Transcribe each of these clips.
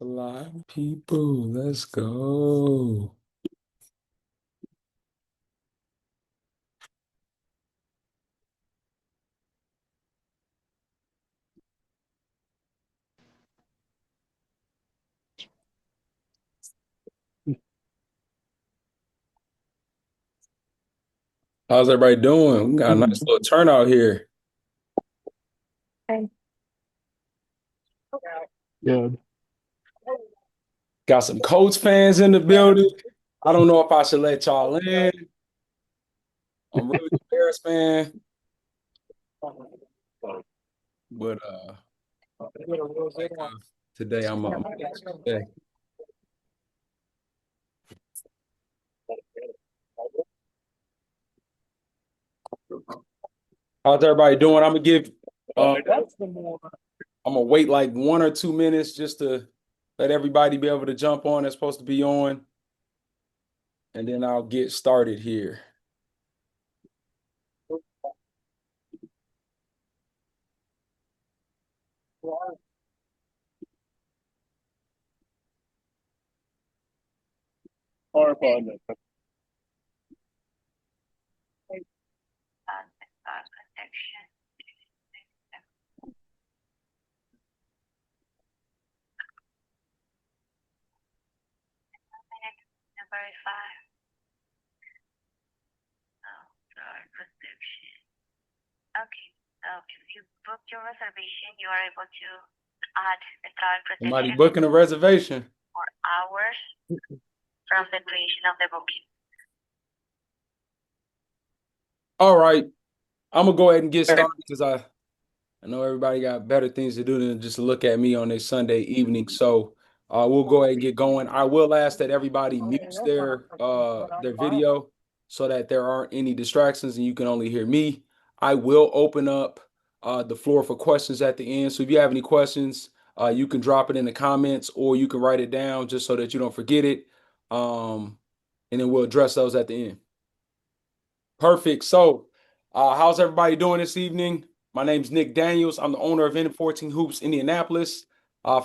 A lot of people. Let's go. How's everybody doing? We got a nice little turnout here. Good. Got some Colts fans in the building. I don't know if I should let y'all in. I'm really a Bears fan, but today I'm today. How's everybody doing? I'm gonna wait like 1 or 2 minutes just to let everybody be able to jump on that's supposed to be on, and then I'll get started here. Number five. Prescription. Okay. If you book your reservation, you are able to add a trial Somebody protection booking a reservation. for hours from the creation of the booking. All right, I'm gonna go ahead and get started because I know everybody got better things to do than just look at me on a Sunday evening. So we'll go ahead and get going. I will ask that everybody mutes their video so that there aren't any distractions and you can only hear me. I will open up the floor for questions at the end. So if you have any questions, you can drop it in the comments or you can write it down just so that you don't forget it. And then we'll address those at the end. Perfect. So, how's everybody doing this evening? My name's Nick Daniels. I'm the owner of M14 Hoops Indianapolis.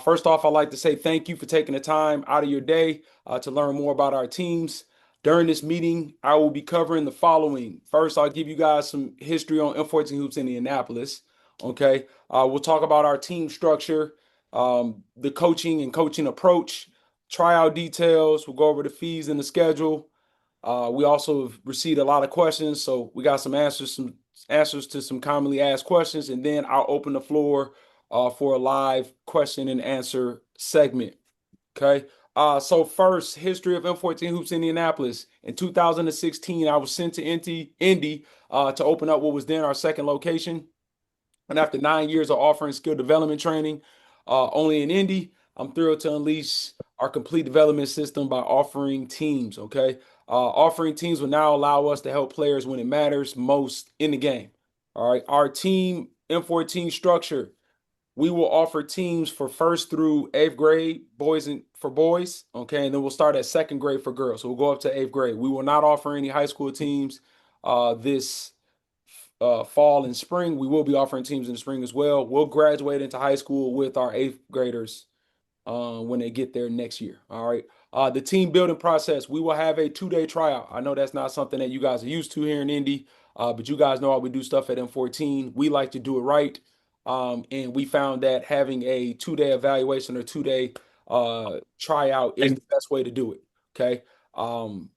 First off, I'd like to say thank you for taking the time out of your day to learn more about our teams. During this meeting, I will be covering the following. First, I'll give you guys some history on M14 Hoops Indianapolis. Okay. We'll talk about our team structure, the coaching and coaching approach, tryout details. We'll go over the fees and the schedule. We also have received a lot of questions, so we got some answers to some commonly asked questions, and then I'll open the floor for a live question and answer segment. Okay. So first, history of M14 Hoops Indianapolis. In 2016, I was sent to Indy to open up what was then our second location. And after 9 years of offering skill development training only in Indy, I'm thrilled to unleash our complete development system by offering teams. Okay. Offering teams will now allow us to help players when it matters most in the game. All right. Our team M14 structure, we will offer teams for first through eighth grade, boys and for boys. Okay. And then we'll start at second grade for girls. So we'll go up to eighth grade. We will not offer any high school teams this fall and spring. We will be offering teams in the spring as well. We'll graduate into high school with our eighth graders when they get there next year. All right. The team building process, we will have a 2-day tryout. I know that's not something that you guys are used to here in Indy, but you guys know how we do stuff at M14. We like to do it right. And we found that having a 2-day evaluation or 2-day tryout is the best way to do it. Okay.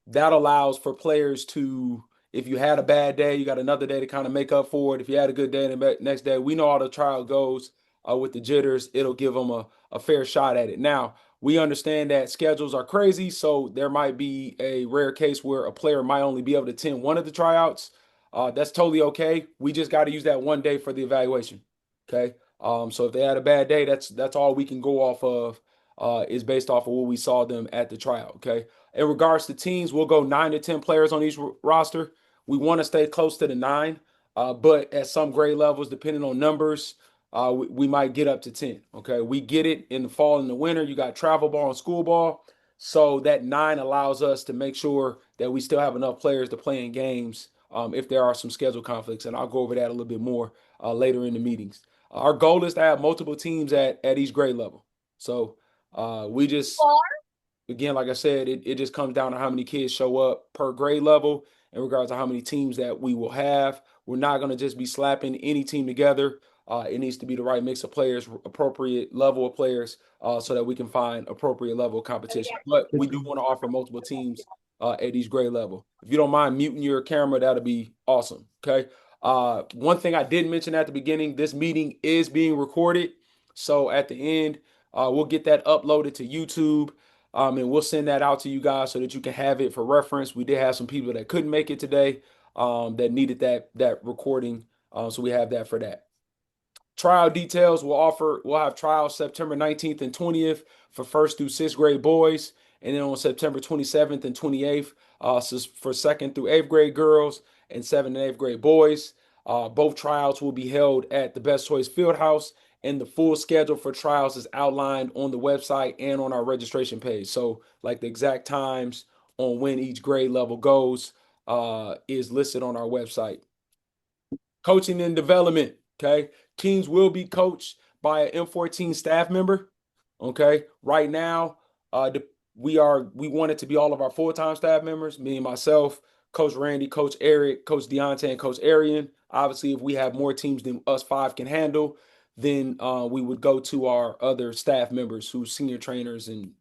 That allows for players to, if you had a bad day, you got another day to kind of make up for it. If you had a good day, the next day, we know how the trial goes with the jitters. It'll give them a fair shot at it. Now, we understand that schedules are crazy, so there might be a rare case where a player might only be able to attend one of the tryouts. That's totally okay. We just got to use that one day for the evaluation. Okay. So if they had a bad day, that's all we can go off of is based off of what we saw them at the tryout. Okay. In regards to teams, we'll go 9 to 10 players on each roster. We want to stay close to the nine, but at some grade levels, depending on numbers, we might get up to 10. Okay. We get it in the fall and the winter. You got travel ball and school ball. So that nine allows us to make sure that we still have enough players to play in games if there are some schedule conflicts. And I'll go over that a little bit more later in the meetings. Our goal is to have multiple teams at each grade level. So We just again, like I said, it just comes down to how many kids show up per grade level in regards to how many teams that we will have. We're not going to just be slapping any team together. It needs to be the right mix of players, appropriate level of players, so that we can find appropriate level of competition. But we do want to offer multiple teams at each grade level. If you don't mind muting your camera, that'll be awesome. Okay. One thing I didn't mention at the beginning, this meeting is being recorded. So at the end, we'll get that uploaded to YouTube. And we'll send that out to you guys so that you can have it for reference. We did have some people that couldn't make it today, that needed that recording. So we have that for that. Trial details we'll have trials September 19th and 20th for first through sixth grade boys, and then on September 27th and 28th for second through eighth grade girls and seventh and eighth grade boys. Both trials will be held at the Best Choice Fieldhouse, and the full schedule for trials is outlined on the website and on our registration page. So, like the exact times on when each grade level goes is listed on our website. Coaching and development. Okay. Teams will be coached by an M14 staff member. Okay. Right now, we want it to be all of our full-time staff members, me and myself, Coach Randy, Coach Eric, Coach Deontay, and Coach Arian. Obviously, if we have more teams than us five can handle, then we would go to our other staff members who's senior trainers and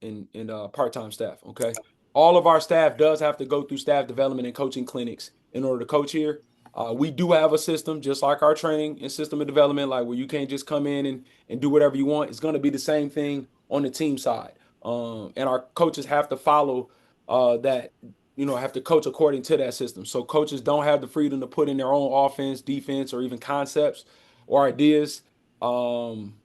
part-time staff. Okay. All of our staff does have to go through staff development and coaching clinics in order to coach here. We do have a system, just like our training and system of development, like where you can't just come in and do whatever you want. It's going to be the same thing on the team side. And our coaches have to follow that, have to coach according to that system. So coaches don't have the freedom to put in their own offense, defense, or even concepts or ideas. Um,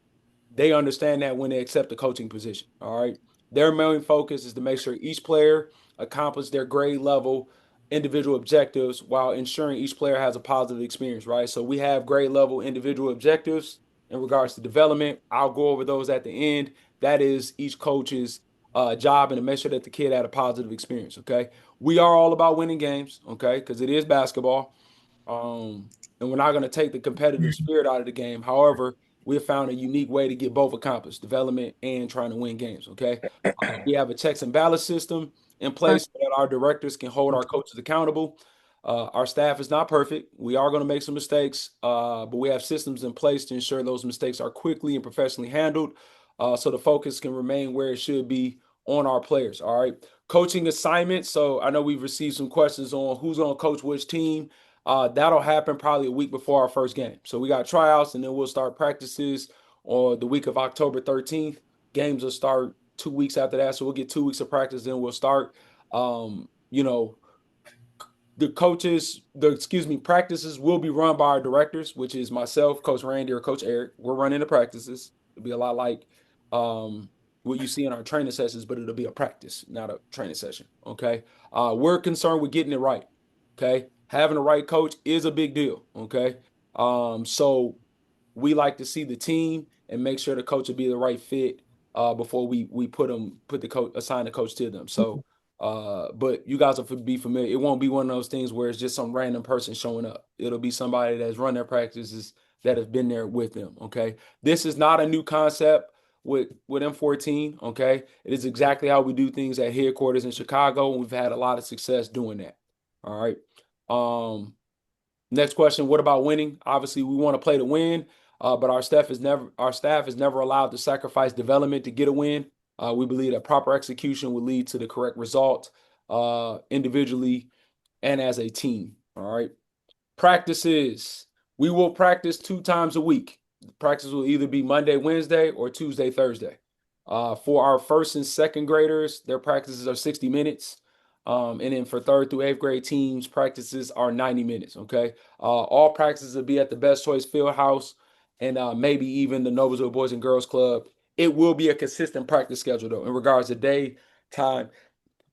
they understand that when they accept the coaching position. All right. Their main focus is to make sure each player accomplishes their grade level individual objectives while ensuring each player has a positive experience, right? So we have grade level individual objectives in regards to development. I'll go over those at the end. That is each coach's job and to make sure that the kid had a positive experience, okay? We are all about winning games, okay? Because it is basketball. And we're not going to take the competitive spirit out of the game. However, we have found a unique way to get both accomplished, development and trying to win games. Okay. We have a checks and balance system in place so that our directors can hold our coaches accountable. Our staff is not perfect. We are going to make some mistakes, but we have systems in place to ensure those mistakes are quickly and professionally handled, so the focus can remain where it should be on our players. All right. Coaching assignments. So I know we've received some questions on who's going to coach which team. That'll happen probably a week before our first game. So we got tryouts, and then we'll start practices on the week of October 13th. Games will start 2 weeks after that. So we'll get 2 weeks of practice, then we'll start. The practices will be run by our directors, which is myself, Coach Randy, or Coach Eric. We're running the practices. It'll be a lot like what you see in our training sessions, but it'll be a practice, not a training session. Okay. We're concerned with getting it right. Okay. Having the right coach is a big deal. Okay. So we like to see the team and make sure the coach will be the right fit before we assign the coach to them. So but you guys will be familiar. It won't be one of those things where it's just some random person showing up. It'll be somebody that's run their practices that have been there with them. Okay. This is not a new concept with M14. Okay. It is exactly how we do things at headquarters in Chicago. And we've had a lot of success doing that. All right. Next question, what about winning? Obviously, we want to play to win, but our staff is never allowed to sacrifice development to get a win. We believe that proper execution will lead to the correct result individually and as a team. All right. Practices. We will practice 2 times a week. Practice will either be Monday, Wednesday, or Tuesday, Thursday. For our first and second graders, their practices are 60 minutes. And then for third through eighth grade teams, practices are 90 minutes. Okay. All practices will be at the Best Choice Field House and maybe even the Noblesville Boys and Girls Club. It will be a consistent practice schedule, though, in regards to day, time,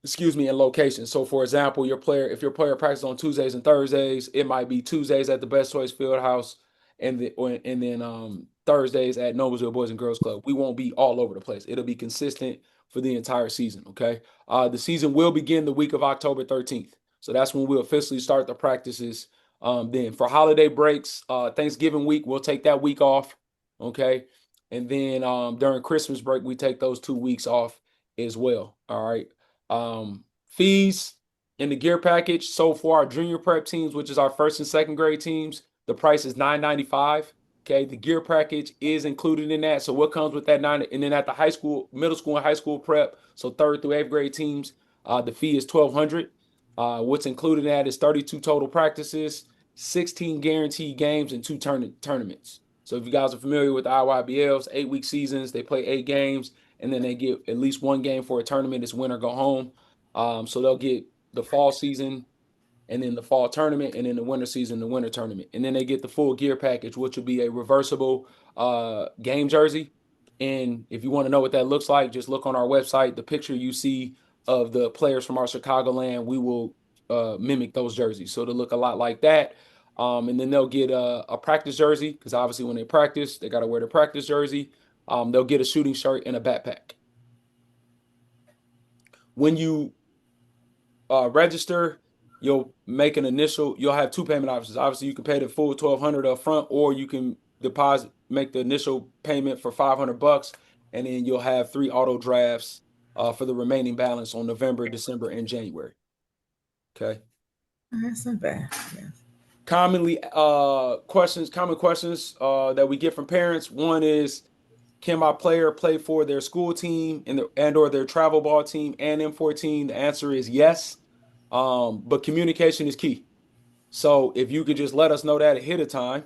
and location. So, for example, if your player practices on Tuesdays and Thursdays, it might be Tuesdays at the Best Choice Field House and then Thursdays at Noblesville Boys and Girls Club. We won't be all over the place. It'll be consistent for the entire season. Okay. The season will begin the week of October 13th. So that's when we'll officially start the practices. Then for holiday breaks, Thanksgiving week, we'll take that week off. Okay. And then during Christmas break, we take those 2 weeks off as well. All right. Fees in the gear package. So for our junior prep teams, which is our first and second grade teams, the price is $9.95. Okay, the gear package is included in that. So what comes with that nine? And then at the high school, middle school, and high school prep, so third through eighth grade teams, the fee is $1,200. What's included in that is 32 total practices, 16 guaranteed games, and two tournaments. So if you guys are familiar with the IYBLs, 8-week seasons, they play 8 games, and then they get at least one game for a tournament. It's win or go home. So they'll get the fall season, and then the fall tournament, and then the winter season, the winter tournament. And then they get the full gear package, which will be a reversible game jersey. And if you want to know what that looks like, just look on our website. The picture you see of the players from our Chicagoland, we will mimic those jerseys. So to look a lot like that. And then they'll get a practice jersey, because obviously when they practice, they got to wear the practice jersey. They'll get a shooting shirt and a backpack. When you register, you'll have two payment options. Obviously, you can pay the full 1,200 up front, or you can make the initial payment for $500, and then you'll have 3 auto drafts for the remaining balance on November, December, and January. Okay. That's not bad. Yeah. Common questions that we get from parents. One is, can my player play for their school team and or their travel ball team and M14? The answer is yes. But communication is key. So if you could just let us know that ahead of time.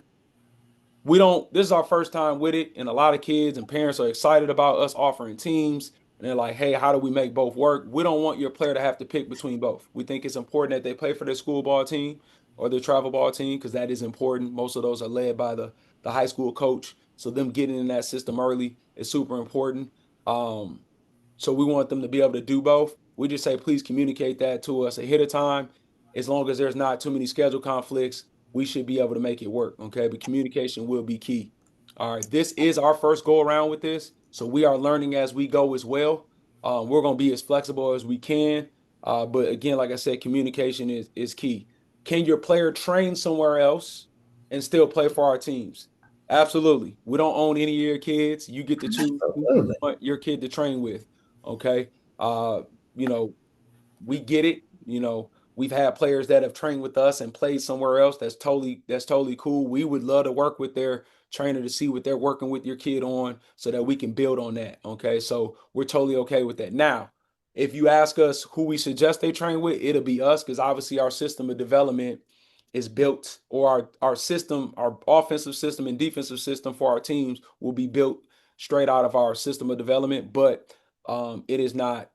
This is our first time with it, and a lot of kids and parents are excited about us offering teams. And they're like, hey, how do we make both work? We don't want your player to have to pick between both. We think it's important that they play for their school ball team or their travel ball team, because that is important. Most of those are led by the high school coach. So them getting in that system early is super important. So we want them to be able to do both. We just say, please communicate that to us ahead of time. As long as there's not too many schedule conflicts, we should be able to make it work. Okay. But communication will be key. All right. This is our first go around with this. So we are learning as we go as well. We're going to be as flexible as we can. But again, like I said, communication is key. Can your player train somewhere else and still play for our teams? Absolutely. We don't own any of your kids. You get to choose who you Absolutely. want your kid to train with. Okay. Uh, you know, we get it. We've had players that have trained with us and played somewhere else. That's totally cool. We would love to work with their trainer to see what they're working with your kid on, so that we can build on that. Okay. So we're totally okay with that. Now, if you ask us who we suggest they train with, it'll be us, because obviously our system of development is built, or our offensive system and defensive system for our teams will be built straight out of our system of development. But it is not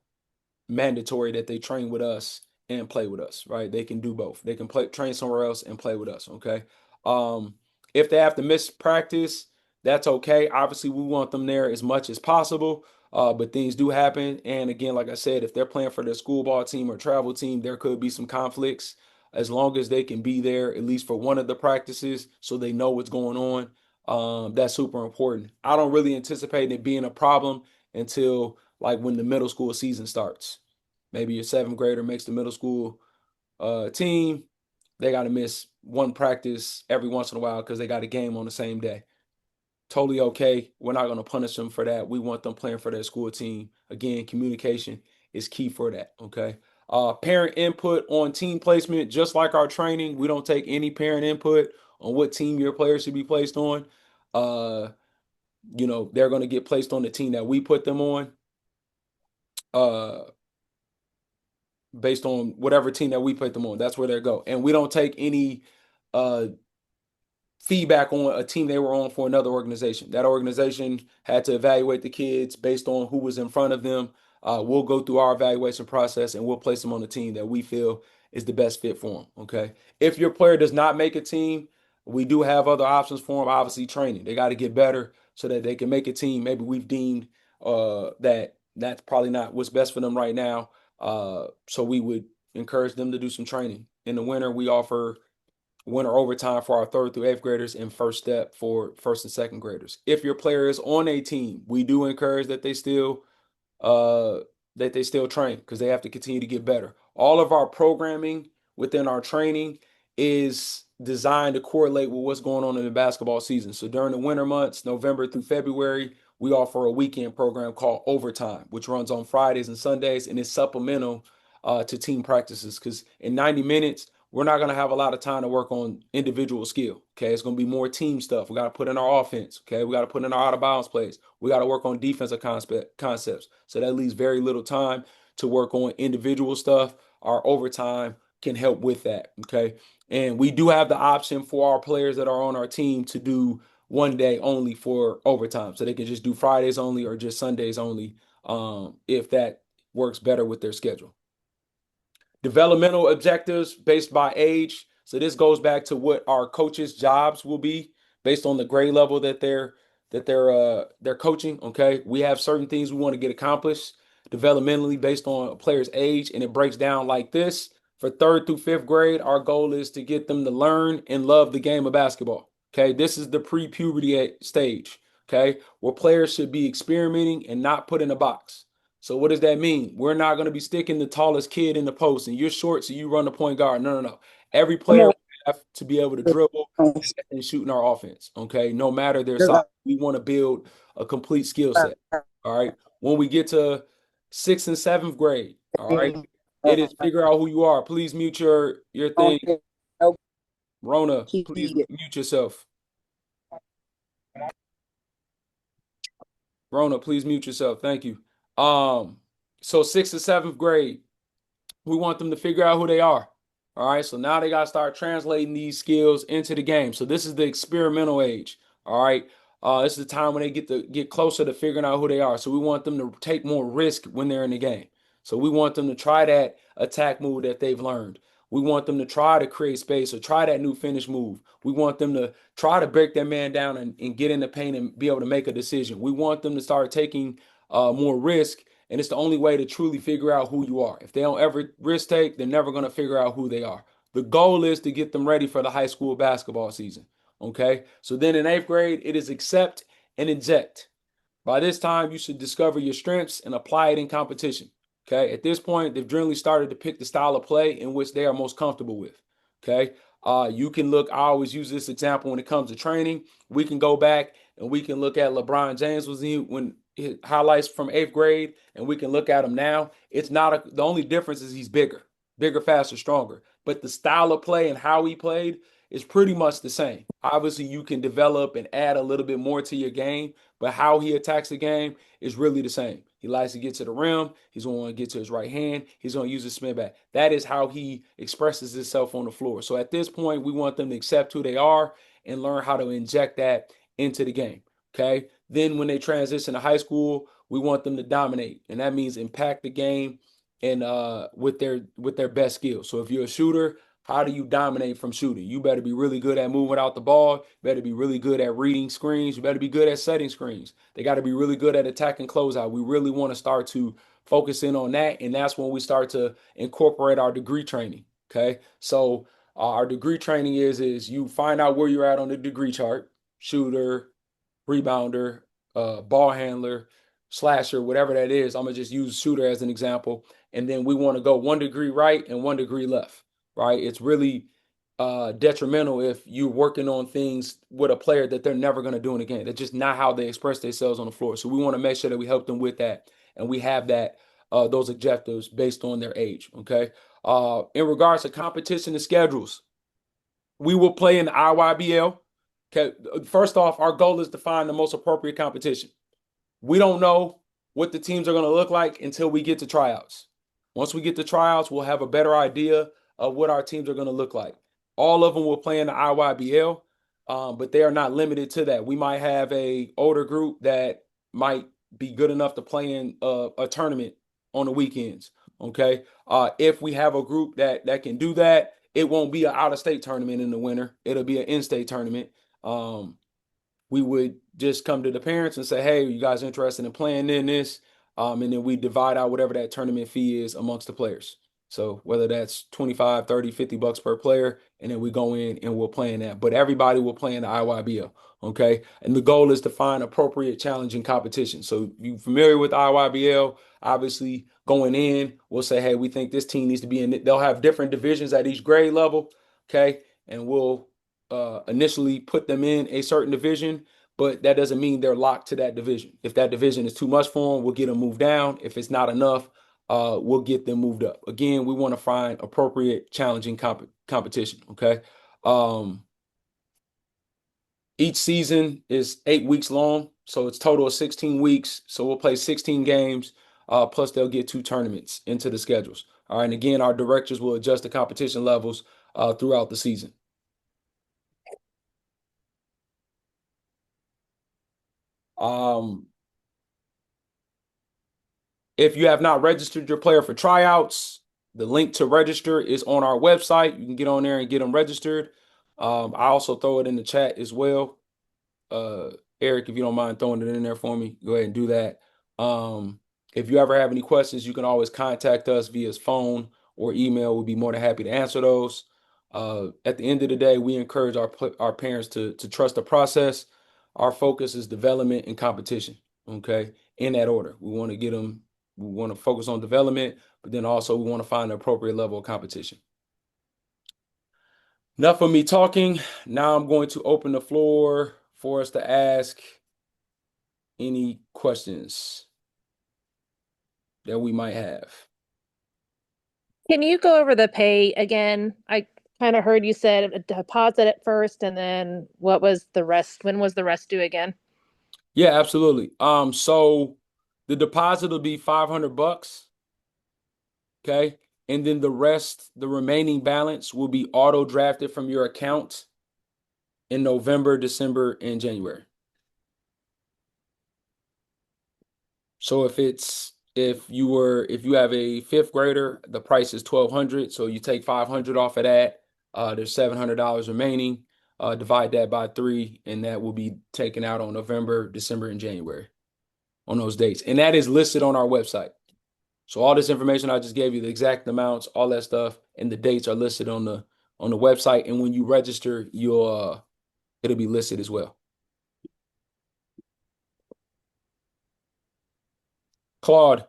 mandatory that they train with us and play with us, right? They can do both. They can train somewhere else and play with us. Okay. Um, if they have to miss practice, that's okay. Obviously, we want them there as much as possible. But things do happen. And again, like I said, if they're playing for their school ball team or travel team, there could be some conflicts. As long as they can be there at least for one of the practices, so they know what's going on, that's super important. I don't really anticipate it being a problem until like when the middle school season starts. Maybe your seventh grader makes the middle school team. They got to miss one practice every once in a while because they got a game on the same day. Totally okay. We're not going to punish them for that. We want them playing for their school team. Again, communication is key for that. Okay. Parent input on team placement, just like our training. We don't take any parent input on what team your players should be placed on. Uh, they're going to get placed on the team that we put them on. Based on whatever team that we put them on. That's where they go. And we don't take any uh, feedback on a team they were on for another organization. That organization had to evaluate the kids based on who was in front of them. We'll go through our evaluation process and we'll place them on the team that we feel is the best fit for them. Okay. If your player does not make a team, we do have other options for them. Obviously, training. They got to get better so that they can make a team. Maybe we've deemed that that's probably not what's best for them right now. So we would encourage them to do some training. In the winter, we offer winter overtime for our third through eighth graders and first step for first and second graders. If your player is on a team, we do encourage uh that they still train, because they have to continue to get better. All of our programming within our training is designed to correlate with what's going on in the basketball season. So during the winter months, November through February, we offer a weekend program called Overtime, which runs on Fridays and Sundays, and is supplemental to team practices. Because in 90 minutes, we're not going to have a lot of time to work on individual skill. Okay, it's going to be more team stuff. We got to put in our offense. Okay, we got to put in our out of bounds plays. We got to work on defensive concepts. So that leaves very little time to work on individual stuff. Our overtime can help with that. Okay, and we do have the option for our players that are on our team to do one day only for overtime, so they can just do Fridays only or just Sundays only, if that works better with their schedule. Developmental objectives based by age. So this goes back to what our coaches' jobs will be based on the grade level that they're coaching. Okay, we have certain things we want to get accomplished developmentally based on a player's age, and it breaks down like this. For third through fifth grade, our goal is to get them to learn and love the game of basketball. Okay, this is the pre-puberty stage. Okay, where players should be experimenting and not put in a box. So what does that mean? We're not going to be sticking the tallest kid in the post and you're short, so you run the point guard. No, no, no. Every player will have to be able to dribble and shoot in our offense. Okay, no matter their size, we want to build a complete skill set. All right. When we get to sixth and seventh grade, all right, it is figure out who you are. Please mute your thing. Rona, please mute yourself. Rona, please mute yourself. Thank you. So sixth and seventh grade, we want them to figure out who they are. All right. So now they got to start translating these skills into the game. So this is the experimental age. All right. This is the time when they get closer to figuring out who they are. So we want them to take more risk when they're in the game. So we want them to try that attack move that they've learned. We want them to try to create space or try that new finish move. We want them to try to break that man down and get in the paint and be able to make a decision. We want them to start taking more risk. And it's the only way to truly figure out who you are. If they don't ever risk take, they're never going to figure out who they are. The goal is to get them ready for the high school basketball season. Okay. So then in eighth grade, it is accept and inject. By this time, you should discover your strengths and apply it in competition. Okay. At this point, they've generally started to pick the style of play in which they are most comfortable with. Okay. You can look, I always use this example when it comes to training. We can go back and we can look at LeBron James when highlights from eighth grade, and we can look at him now. It's not the only difference is he's bigger, faster, stronger. But the style of play and how he played is pretty much the same. Obviously, you can develop and add a little bit more to your game, but how he attacks the game is really the same. He likes to get to the rim. He's going to get to his right hand. He's going to use his spin back. That is how he expresses himself on the floor. So at this point, we want them to accept who they are and learn how to inject that into the game. Okay. Then when they transition to high school, we want them to dominate, and that means impact the game and with their best skills. So if you're a shooter, how do you dominate from shooting? You better be really good at moving out the ball. You better be really good at reading screens. You better be good at setting screens. They got to be really good at attacking closeout. We really want to start to focus in on that, and that's when we start to incorporate our degree training. Okay, so our degree training is you find out where you're at on the degree chart: shooter, rebounder, ball handler, slasher, whatever that is. I'm gonna just use shooter as an example, and then we want to go 1 degree right and 1 degree left. Right? It's really detrimental if you're working on things with a player that they're never going to do in a game. That's just not how they express themselves on the floor. So we want to make sure that we help them with that, and we have that those objectives based on their age. Okay. In regards to competition and schedules, we will play in the IYBL. Okay. First off, our goal is to find the most appropriate competition. We don't know what the teams are going to look like until we get to tryouts. Once we get to tryouts, we'll have a better idea of what our teams are going to look like. All of them will play in the IYBL, but they are not limited to that. We might have a older group that might be good enough to play in a tournament on the weekends. Okay, if we have a group that can do that, it won't be an out-of-state tournament in the winter. It'll be an in-state tournament. We would just come to the parents and say, hey, are you guys interested in playing in this? And then we divide out whatever that tournament fee is amongst the players. So whether that's 25, 30, 50 bucks per player, and then we go in and we'll play in that. But everybody will play in the IYBL, okay? And the goal is to find appropriate challenging competition. So you familiar with IYBL, obviously going in, we'll say, hey, we think this team needs to be in it. They'll have different divisions at each grade level, okay? and we'll initially put them in a certain division, but that doesn't mean they're locked to that division. If that division is too much for them, we'll get them moved down. If it's not enough, we'll get them moved up. Again, we want to find appropriate, challenging competition. Okay. Each season is 8 weeks long, so it's total of 16 weeks. So we'll play 16 games, plus they'll get 2 tournaments into the schedules. All right, and again, our directors will adjust the competition levels throughout the season. If you have not registered your player for tryouts, the link to register is on our website. You can get on there and get them registered. I also throw it in the chat as well. Eric, if you don't mind throwing it in there for me, go ahead and do that. If you ever have any questions, you can always contact us via phone or email. We'll be more than happy to answer those. At the end of the day, we encourage our parents to trust the process. Our focus is development and competition. Okay, in that order, we want to get them. We want to focus on development, but then also we want to find the appropriate level of competition. Enough of me talking. Now I'm going to open the floor for us to ask any questions that we might have. Can you go over the pay again? I kind of heard you said a deposit at first, and then what was the rest? When was the rest due again? Yeah, absolutely. So the deposit will be $500. Okay. And then the remaining balance will be auto drafted from your account in November, December, and January. So if you have a fifth grader, the price is $1,200. So you take $500 off of that. There's $700 remaining. Divide that by 3, and that will be taken out on November, December, and January on those dates. And that is listed on our website. So all this information I just gave you, the exact amounts, all that stuff, and the dates are listed on the website. And when you register, it'll be listed as well. Claude.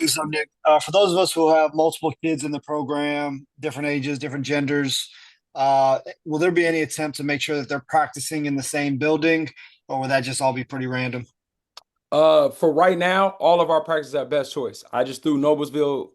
So, Nick, for those of us who have multiple kids in the program, different ages, different genders, will there be any attempt to make sure that they're practicing in the same building, or will that just all be pretty random? For right now, all of our practices are best choice. I just threw Noblesville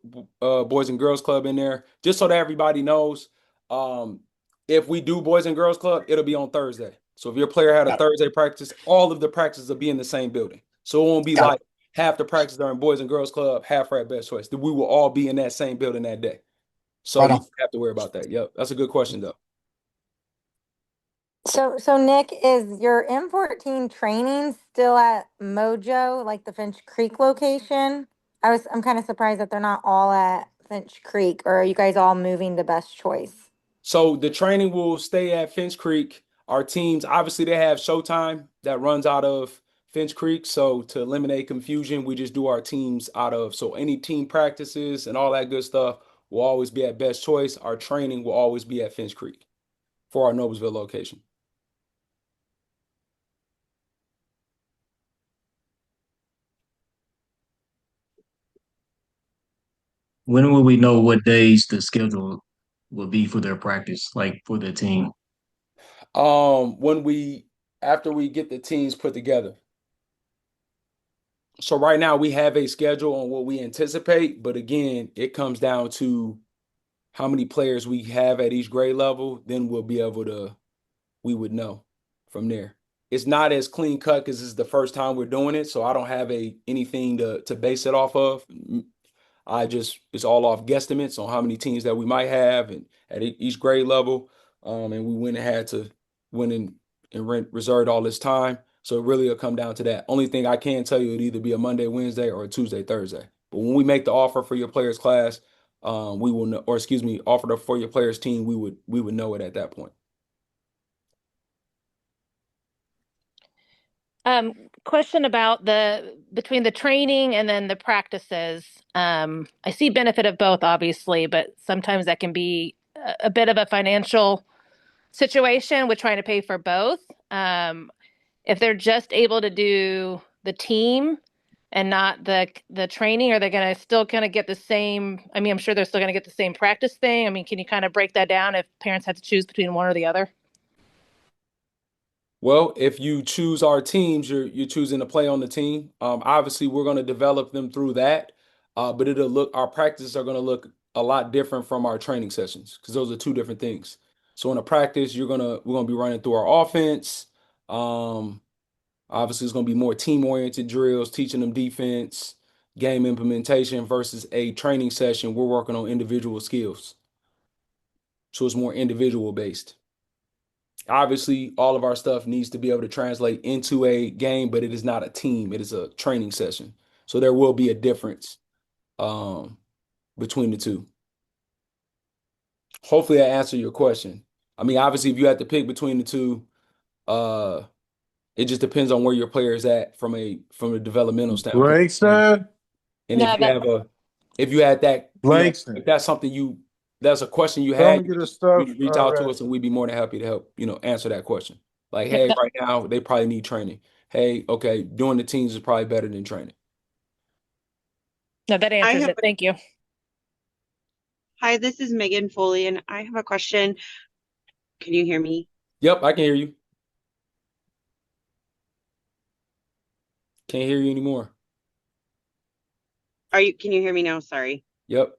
Boys and Girls Club in there just so that everybody knows. If we do Boys and Girls Club, it'll be on Thursday. So if your player had a Got it. Thursday practice, all of the practices will be in the same building. So it won't be Got like half the practices are in Boys and Girls Club, half are at Best Choice. We will all be in that same building that day. So Right you on. don't have to worry about that. Yep, that's a good question though. So Nick, is your M14 training still at Mojo, like the Finch Creek location? I'm kind of surprised that they're not all at Finch Creek, or are you guys all moving to Best Choice? So the training will stay at Finch Creek. Our teams, obviously, they have Showtime that runs out of Finch Creek. So to eliminate confusion, we just do our teams out of. So any team practices and all that good stuff will always be at Best Choice. Our training will always be at Finch Creek for our Noblesville location. When will we know what days the schedule will be for their practice, like for the team? After we get the teams put together. So right now we have a schedule on what we anticipate, but again, it comes down to how many players we have at each grade level, then we would know from there. It's not as clean cut because it's the first time we're doing it, so I don't have anything to base it off of. It's all off guesstimates on how many teams that we might have and at each grade level. And we went in and reserved all this time. So it really will come down to that. Only thing I can tell you, it'd either be a Monday, Wednesday, or a Tuesday, Thursday. But when we make the offer for your players class, we will know, or excuse me, offer for your players team, we would know it at that point. Question about between the training and then the practices. I see benefit of both, obviously, but sometimes that can be a bit of a financial situation with trying to pay for both. If they're just able to do the team and not the training? Are they going to still kind of get the same? I mean, I'm sure they're still going to get the same practice thing. I mean, can you kind of break that down if parents had to choose between one or the other? Well, if you choose our teams, you're choosing to play on the team. Obviously, we're going to develop them through that, but our practices are going to look a lot different from our training sessions because those are two different things. So in a practice, we're gonna be running through our offense. Um, Obviously, it's going to be more team-oriented drills, teaching them defense, game implementation versus a training session. We're working on individual skills. So it's more individual based. Obviously, all of our stuff needs to be able to translate into a game, but it is not a team. It is a training session. So there will be a difference um, between the two. Hopefully, I answered your question. I mean, obviously, if you had to pick between the two, uh, it just depends on where your player is at from a developmental standpoint. Langston, And No, if you had that, Langston, if that's that's a question you tell had, me get his you stuff could reach out to ready. us and we'd be more than happy to help, answer that question. Like, yep, hey, right now they probably need training. Hey, okay, doing the teams is probably better than training. no, that answers it. Thank you. Hi, this is Megan Foley, and I have a question. Can you hear me? Yep, I can hear you. Can't hear you anymore. Can you hear me now? Sorry. Yep.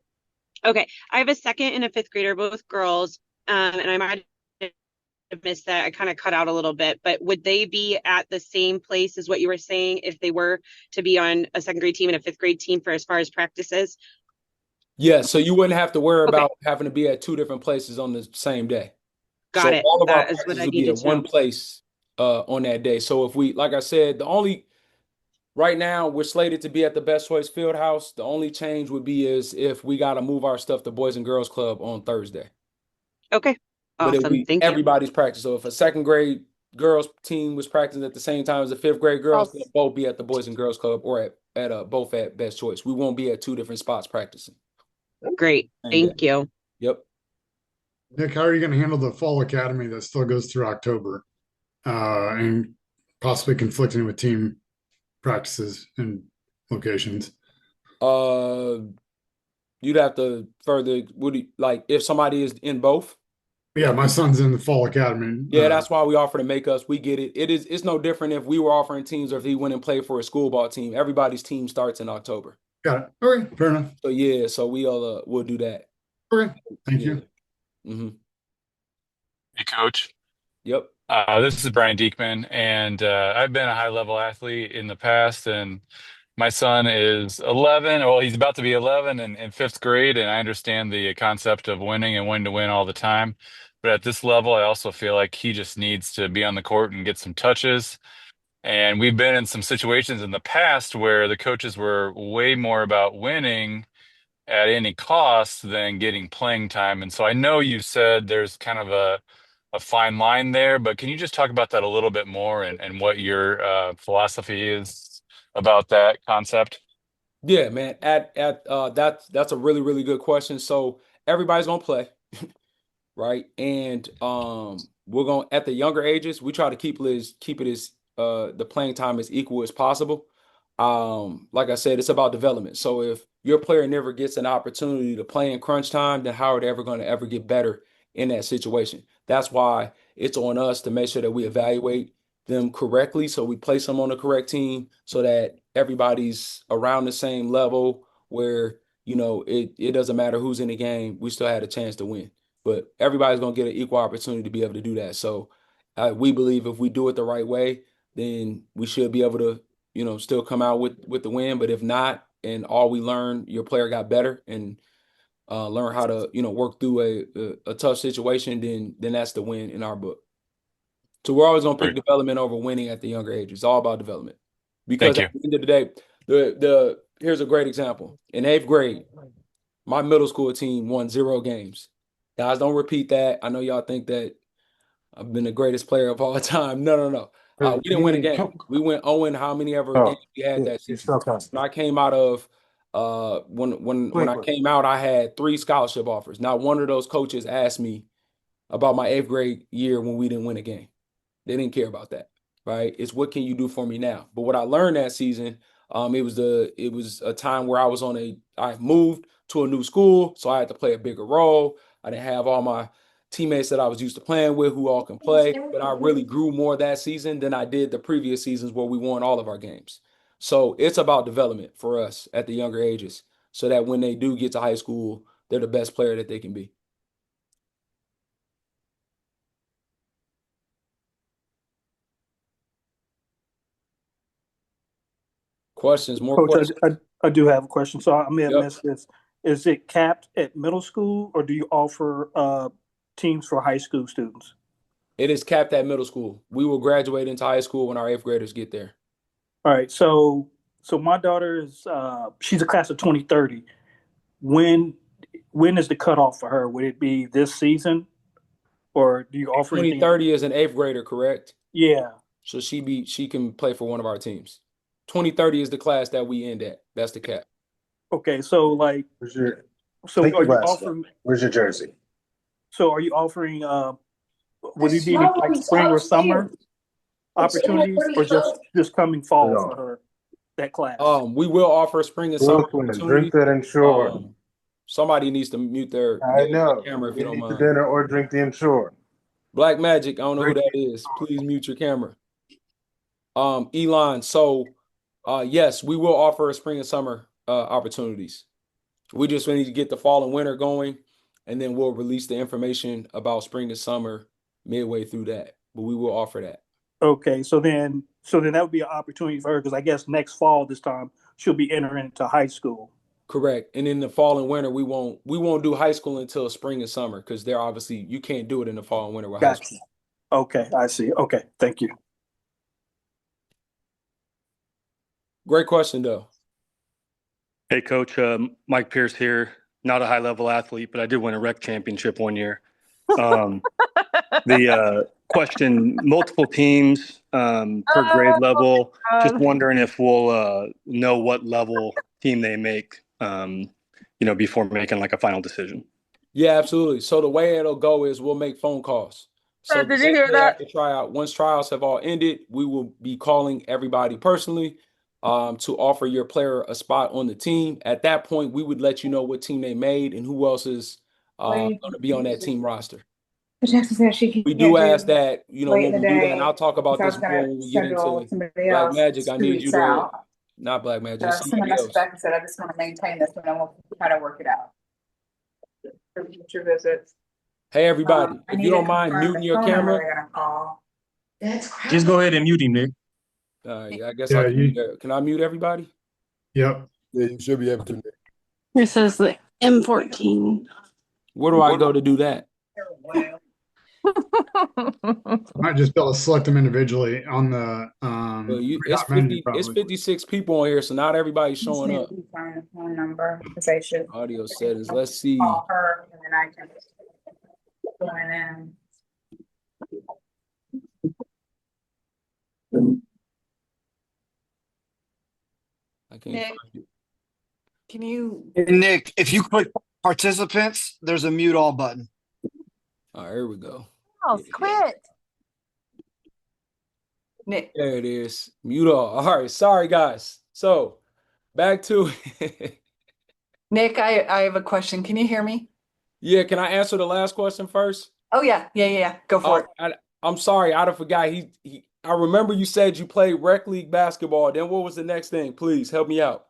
Okay. I have a second and a fifth grader, both girls. And I might have missed that. I kind of cut out a little bit, but would they be at the same place as what you were saying if they were to be on a second grade team and a fifth grade team for as far as practices? Yeah, so you wouldn't have to worry Okay. about having to be at two different places on the same day. Got So it. all of our That is what practices I would be needed at to know. one place on that day. So if we, like I said, right now we're slated to be at the Best Choice Field House. The only change would be is if we got to move our stuff to Boys and Girls Club on Thursday. Okay. But it'll Awesome. be Thank you. everybody's practice. So if a second grade girls team was practicing at the same time as the fifth grade girls, they'll both be at the Boys and Girls Club or at both at Best Choice. We won't be at two different spots practicing. Great. Same day. Thank you. Yep. Nick, how are you going to handle the fall academy that still goes through October and possibly conflicting with team practices and locations? You'd have to further like if somebody is in both. Yeah, my son's in the fall academy. Yeah, that's why we offer to make us. We get it. It's no different if we were offering teams or if he went and played for a school ball team. Everybody's team starts in October. Got it. Okay, fair enough. So yeah, so we'll do that. Okay, thank you. Mm-hmm. Hey, Coach. Yep. This is Brian Diekman, and I've been a high-level athlete in the past, and my son is 11. Well, he's about to be 11 in fifth grade, and I understand the concept of winning and when to win all the time. But at this level, I also feel like he just needs to be on the court and get some touches. And we've been in some situations in the past where the coaches were way more about winning at any cost than getting playing time. And so I know you said there's kind of a fine line there, but can you just talk about that a little bit more and what your philosophy is about that concept? Yeah, man. That's a really, really good question. So everybody's gonna play, right? And we're going at the younger ages, we try to keep it as the playing time as equal as possible. Like I said, it's about development. So if your player never gets an opportunity to play in crunch time, then how are they ever going to ever get better in that situation? That's why it's on us to make sure that we evaluate them correctly. So we place them on the correct team so that everybody's around the same level where, it doesn't matter who's in the game, we still had a chance to win. But everybody's going to get an equal opportunity to be able to do that. So we believe if we do it the right way, then we should be able to still come out with the win. But if not, and all we learn, your player got better and learn how to work through a tough situation, then that's the win in our book. So we're always gonna pick Great. development over winning at the younger age. It's all about development. Because Thank you. at the end of the day, here's a great example. In eighth grade, my middle school team won 0 games. Guys, don't repeat that. I know y'all think that I've been the greatest player of all time. No. We didn't win a game. We went 0 how many ever games we had that season. When I came out of when I came out, I had 3 scholarship offers. Not one of those coaches asked me about my eighth grade year when we didn't win a game. They didn't care about that, right? It's what can you do for me now? But what I learned that season, It was a time where I moved to a new school, so I had to play a bigger role. I didn't have all my teammates that I was used to playing with who all can play, but I really grew more that season than I did the previous seasons where we won all of our games. So it's about development for us at the younger ages, so that when they do get to high school, they're the best player that they can be. Questions, more Coach, questions? I do have a question. So I may have Yep. missed this. Is it capped at middle school, or do you offer teams for high school students? It is capped at middle school. We will graduate into high school when our 8th graders get there. All right. So my daughter is she's a class of 2030. When is the cutoff for her? Would it be this season, or do you offer anything? 2030 is an 8th grader, correct? Yeah. So she can play for one of our teams. 2030 is the class that we end at. That's the cap. Okay. So like, Where's your so take are your you glasses offering? off. Where's your jersey? So are you offering? Would it be any, like spring or summer opportunities, or just coming fall for her, that class? We will offer spring and summer Brooklyn, opportunities. drink that Ensure. Somebody needs to mute their camera if you don't Eat the mind. dinner or drink the Ensure. Black Magic, I don't know who that is. Please mute your camera. Elon, so yes, we will offer spring and summer opportunities. We just need to get the fall and winter going, and then we'll release the information about spring and summer midway through that. But we will offer that. Okay, so then that would be an opportunity for her, because I guess next fall this time she'll be entering into high school. Correct. And in the fall and winter, we won't do high school until spring and summer, because they're obviously you can't do it in the fall and winter with high Gotcha. school. Okay, I see. Okay, thank you. Great question, though. Hey, Coach. Mike Pierce here. Not a high-level athlete, but I did win a rec championship one year. The question, multiple teams per grade level. Just wondering if we'll know what level team they make, before making like a final decision. Yeah, absolutely. So the way it'll go is we'll make phone calls. So Did you hear that? after tryout, once tryouts have all ended, we will be calling everybody personally to offer your player a spot on the team. At that point, we would let you know what team they made and who else is going to be on that team roster. We do ask that, when we do that, and I'll talk about this more when we get into Black Magic. I need you to, not Black Magic, somebody else. Back and said, I just want to maintain this, and I want to try to work it out. For future visits. Hey, everybody, if you don't mind muting your camera. Just go ahead and mute him, Nick. I guess I can I mute everybody? Yep. Yeah, you should be able to. It says the M14. Where do I go to do that? Might just be able to select them individually on the Well, it's 50, it's 56 people on here, so not everybody's showing up. Find the phone number because they should Audio settings. Let's see. call her, and then I can join in. I can't Nick. find it. Can you? Nick, if you click participants, there's a mute all button. All right, here we go. Oh, quit. Nick. There it is. Mute all. All right, sorry guys. So back to Nick, I have a question. Can you hear me? yeah. Can I answer the last question first? Oh yeah. Go for it. I'm sorry, I forgot. I remember you said you played rec league basketball. Then what was the next thing? Please help me out.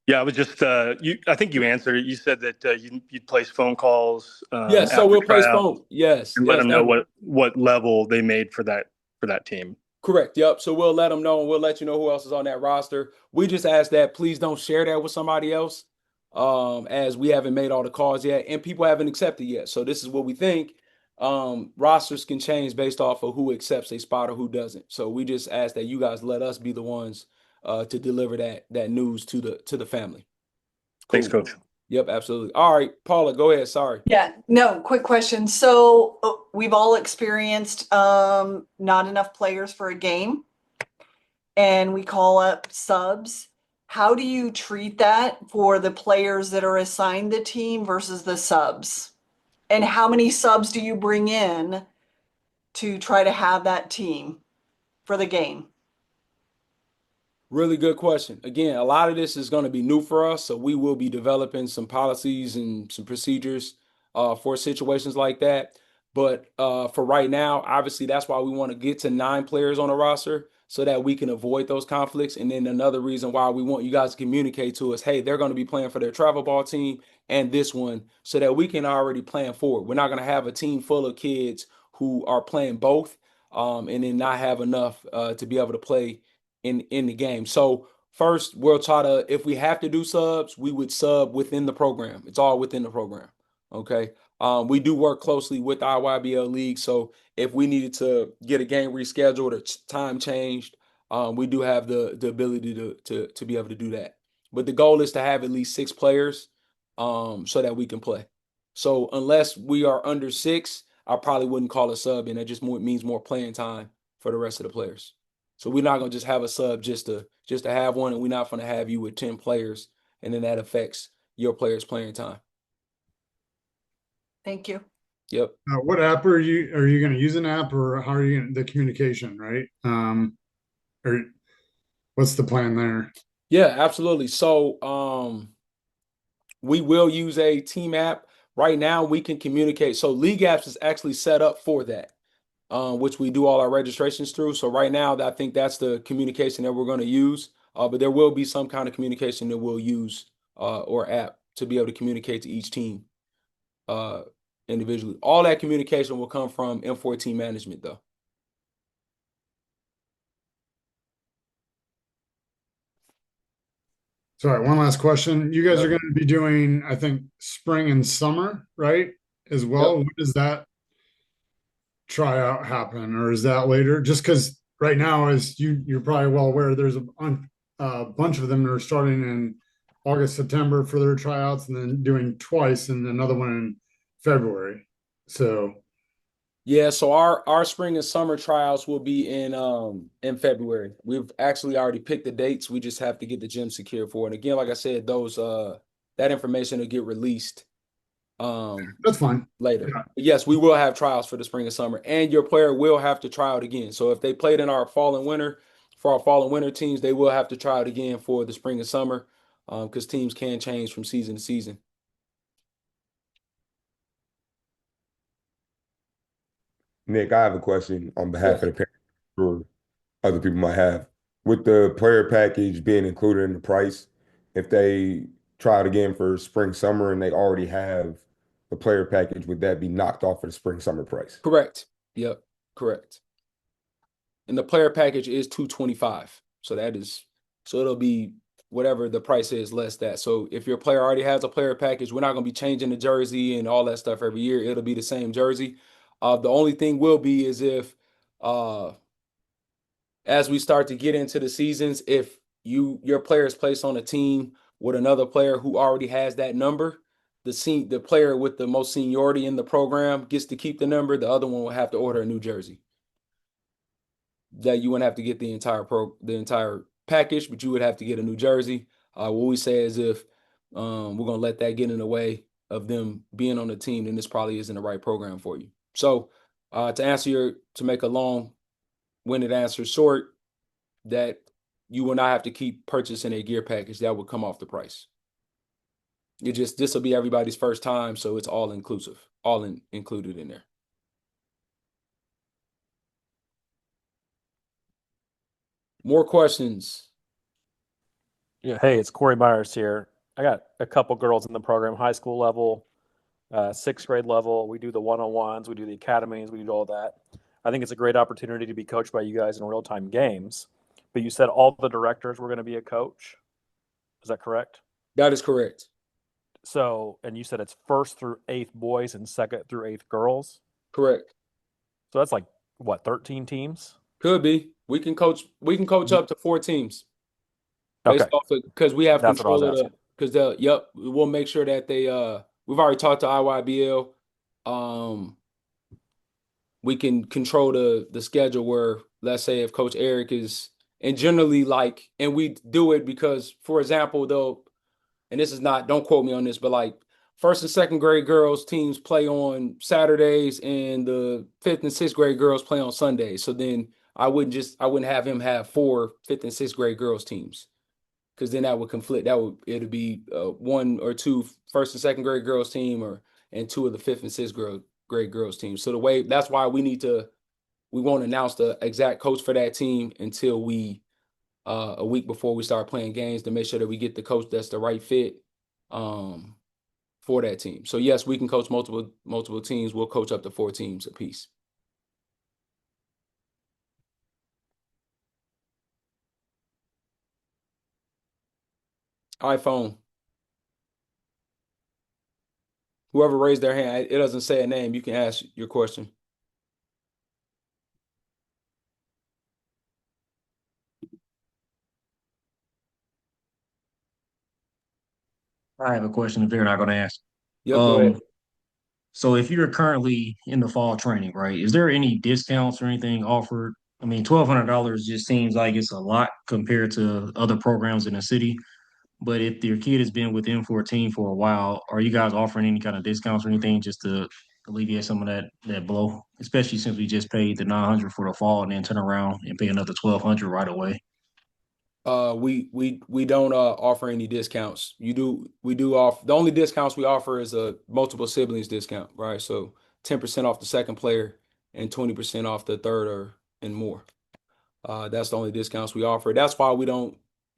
Yeah, I was just I think you answered it. You said that you'd place phone calls. Yeah, so we'll place phone. Yes, and let them know what level they made for that team. Correct. Yep. So we'll let them know, and we'll let you know who else is on that roster. We just ask that please don't share that with somebody else, as we haven't made all the calls yet, and people haven't accepted yet. So this is what we think. Rosters can change based off of who accepts a spot or who doesn't. So we just ask that you guys let us be the ones to deliver that news to the family. Cool. Thanks, Coach. Yep, absolutely. All right, Paula, go ahead. Sorry. Yeah, no, quick question. So we've all experienced not enough players for a game, and we call up subs. How do you treat that for the players that are assigned the team versus the subs? And how many subs do you bring in to try to have that team for the game? Really good question. Again, a lot of this is going to be new for us, so we will be developing some policies and some procedures for situations like that. But for right now, obviously, that's why we want to get to 9 players on a roster so that we can avoid those conflicts. And then another reason why we want you guys to communicate to us, hey, they're going to be playing for their travel ball team and this one, so that we can already plan forward. We're not going to have a team full of kids who are playing both and then not have enough to be able to play in the game. So first, we'll try to, if we have to do subs, we would sub within the program. It's all within the program. Okay. We do work closely with our YBL league. So if we needed to get a game rescheduled or time changed, we do have the ability to be able to do that. But the goal is to have at least 6 players so that we can play. So unless we are under 6, I probably wouldn't call a sub, and that just means more playing time for the rest of the players. So we're not gonna just have a sub just to have one, and we're not gonna have you with 10 players, and then that affects your players' playing time. Thank you. Yep. What app are you going to use an app, or how are you going the communication, right? Or what's the plan there? Yeah, absolutely. So we will use a team app. Right now we can communicate. So League Apps is actually set up for that. Which we do all our registrations through. So right now, I think that's the communication that we're going to use. But there will be some kind of communication that we'll use or app to be able to communicate to each team individually. All that communication will come from M14 management, though. Sorry, one last question. You guys are going to be doing, I think, spring and summer, right? As well. When does that tryout happen, or is that later? Just because right now, as you're probably well aware, there's a bunch of them that are starting in August, September for their tryouts, and then doing twice, and another one in February. So yeah, so our spring and summer trials will be in February. We've actually already picked the dates. We just have to get the gym secured for it. And again, like I said, those that information will get released that's fine later. Yeah. Yes, we will have trials for the spring and summer, and your player will have to try out again. So if they played in our fall and winter, for our fall and winter teams, they will have to try out again for the spring and summer because teams can change from season to season. Nick, I have a question on behalf of the parents or other people might have. With the player package being included in the price, if they try it again for spring, summer, and they already have the player package, would that be knocked off of the spring, summer price? Correct. Yep. Correct. And the player package is $225. So it'll be whatever the price is less that. So if your player already has a player package, we're not going to be changing the jersey and all that stuff every year. It'll be the same jersey. The only thing will be is if as we start to get into the seasons, if your player is placed on a team with another player who already has that number, the player with the most seniority in the program gets to keep the number. The other one will have to order a new jersey. That you wouldn't have to get the entire package, but you would have to get a new jersey. What we say is if we're gonna let that get in the way of them being on the team, then this probably isn't the right program for you. So to make a long-winded answer short, that you will not have to keep purchasing a gear package. That would come off the price. This will be everybody's first time, so it's all inclusive, included in there. More questions? Yeah. Hey, it's Corey Myers here. I got a couple girls in the program, high school level, 6th grade level. We do the one-on-ones, we do the academies, we do all that. I think it's a great opportunity to be coached by you guys in real-time games. But you said all the directors were going to be a coach. Is that correct? That is correct. So, and you said it's 1st through 8th boys and 2nd through 8th girls? Correct. So that's like, what, 13 teams? Could be. We can coach up to 4 teams. Okay. Because we have That's control what I was of we'll make sure that they we've already talked to IYBL. We can control the schedule where, let's say, if Coach Eric is, and generally and we do it because, for example, though, and this is not, don't quote me on this, but like 1st and 2nd grade girls teams play on Saturdays and the 5th and 6th grade girls play on Sundays. So then I wouldn't have him have 4 5th and 6th grade girls teams, because then that would conflict. It'd be 1 or 2 first and second grade girls team, and 2 of the 5th and 6th grade girls teams. So that's why we won't announce the exact coach for that team until a week before we start playing games, to make sure that we get the coach that's the right fit for that team. So yes, we can coach multiple teams. We'll coach up to 4 teams apiece. iPhone. Whoever raised their hand, it doesn't say a name. You can ask your question. I have a question if they're not going to ask. Yep, go ahead. So if you're currently in the fall training, right, is there any discounts or anything offered? I mean, $1,200 just seems like it's a lot compared to other programs in the city. But if your kid has been with M14 for a while, are you guys offering any kind of discounts or anything just to alleviate some of that blow? Especially since we just paid the 900 for the fall and then turn around and pay another 1,200 right away. We don't offer any discounts. We do offer, the only discounts we offer is a multiple siblings discount, right? So 10% off the second player and 20% off the third and more. That's the only discounts we offer. That's why you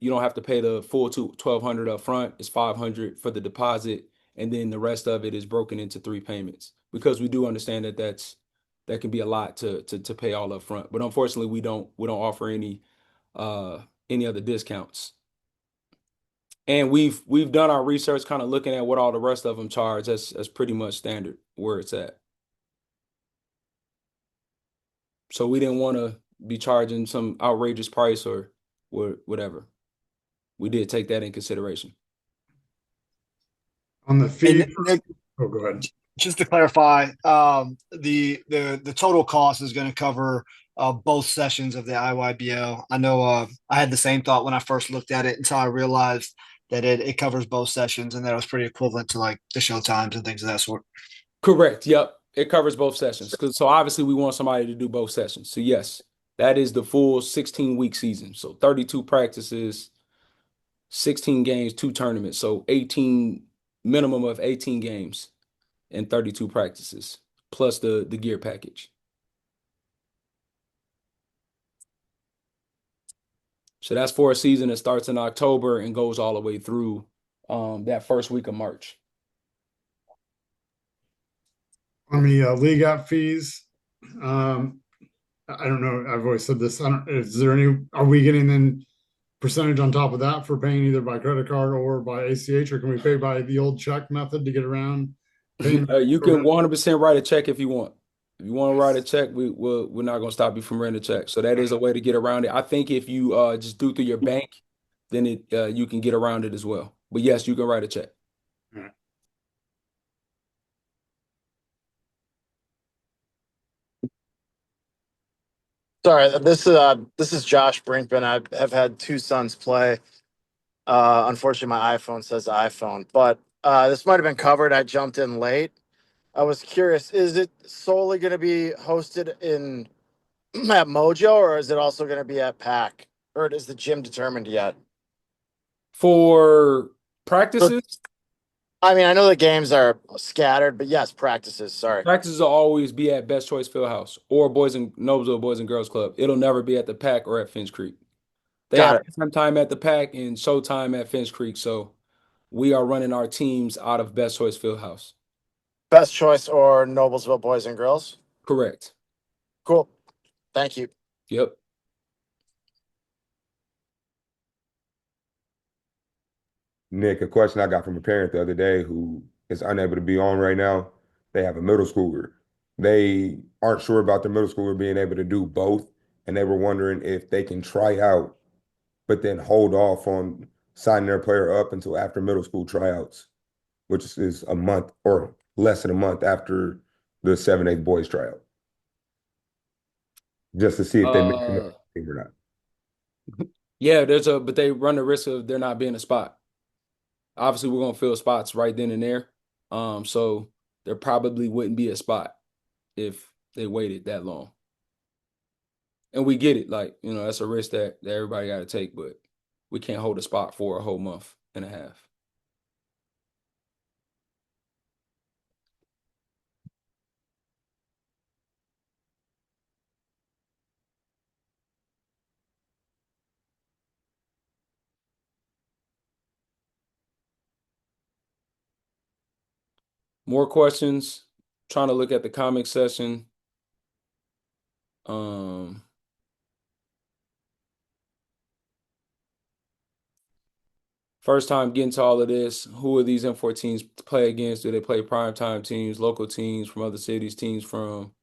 don't have to pay the full 1,200 up front. It's 500 for the deposit, and then the rest of it is broken into 3 payments, because we do understand that can be a lot to pay all up front. But unfortunately, we don't offer any other discounts. And we've done our research, kind of looking at what all the rest of them charge. That's pretty much standard where it's at. So we didn't want to be charging some outrageous price or whatever. We did take that in consideration. On the fee. Nick, oh, go ahead. Just to clarify, the total cost is going to cover both sessions of the IYBO. I know I had the same thought when I first looked at it until I realized that it covers both sessions and that it was pretty equivalent to like the show times and things of that sort. Correct. Yep. It covers both sessions. So obviously we want somebody to do both sessions. So yes, that is the full 16-week season. So 32 practices, 16 games, 2 tournaments. So minimum of 18 games and 32 practices, plus the gear package. So that's for a season that starts in October and goes all the way through that first week of March. On the league app fees, I don't know. I've always said this. Are we getting then percentage on top of that for paying either by credit card or by ACH, or can we pay by the old check method to get around? You can 100% write a check if you want. If you want to write a check, we're not going to stop you from writing a check. So that is a way to get around it. I think if you just do through your bank, then you can get around it as well. But yes, you can write a check. All right. Sorry, this is Josh Brinkman. I've had 2 sons play. Unfortunately, my iPhone says iPhone, but this might have been covered. I jumped in late. I was curious: is it solely going to be hosted at Mojo, or is it also going to be at PAC, or is the gym determined yet? For practices? I mean, I know the games are scattered, but yes, practices. Sorry. Practices will always be at Best Choice Fieldhouse or Noblesville Boys and Girls Club. It'll never be at the PAC or at Finch Creek. They have some time at the PAC and showtime at Finch Creek. So we are running our teams out of Best Choice Fieldhouse. Best Choice or Noblesville Boys and Girls? Correct. Cool. Thank you. Yep. Nick, a question I got from a parent the other day who is unable to be on right now. They have a middle schooler. They aren't sure about the middle schooler being able to do both, and they were wondering if they can try out, but then hold off on signing their player up until after middle school tryouts, which is a month or less than a month after the 7-8 boys tryout, just to see if they make the team or not. Yeah, but they run the risk of there not being a spot. Obviously, we're gonna fill spots right then and there. So there probably wouldn't be a spot if they waited that long. And we get it, like, that's a risk that everybody got to take, but we can't hold a spot for a whole month and a half. More questions? Trying to look at the comment section. First time getting to all of this. Who are these M4 teams to play against? Do they play primetime teams, local teams from other cities, teams from